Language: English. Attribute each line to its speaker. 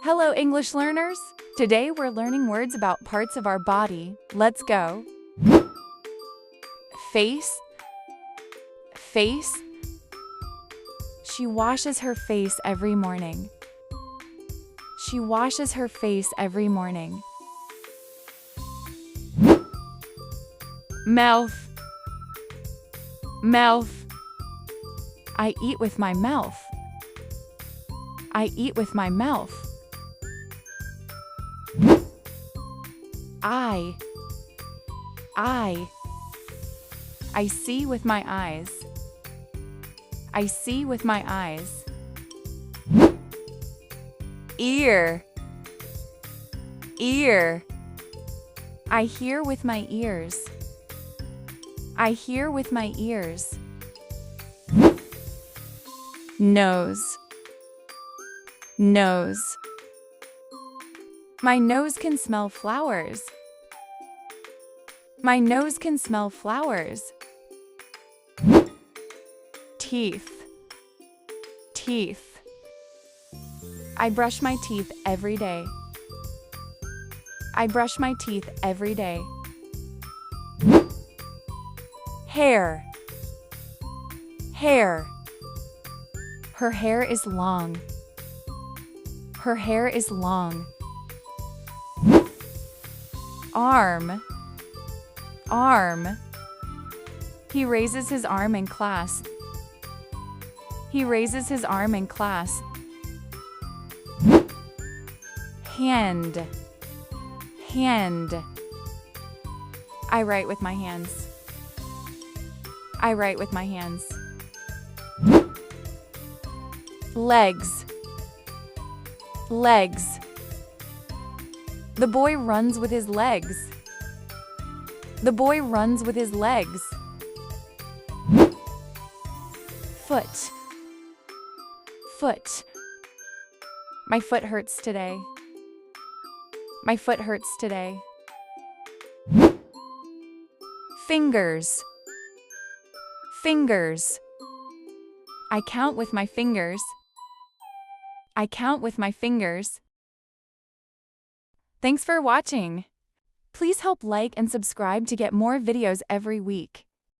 Speaker 1: Hello, English learners! Today we're learning words about parts of our body. Let's go. Face. Face. She washes her face every morning. She washes her face every morning. Mouth. Mouth. I eat with my mouth. I eat with my mouth. Eye. Eye. I see with my eyes. I see with my eyes. Ear. Ear. I hear with my ears. I hear with my ears. Nose. Nose. My nose can smell flowers. My nose can smell flowers. Teeth. Teeth. I brush my teeth every day. I brush my teeth every day. Hair. Hair. Her hair is long. Her hair is long. Arm. Arm. He raises his arm in class. He raises his arm in class. Hand. Hand. I write with my hands. I write with my hands. Legs. Legs. The boy runs with his legs. The boy runs with his legs. Foot. Foot. My foot hurts today. My foot hurts today. Fingers. Fingers. I count with my fingers. I count with my fingers. Thanks for watching. Please help like and subscribe to get more videos every week.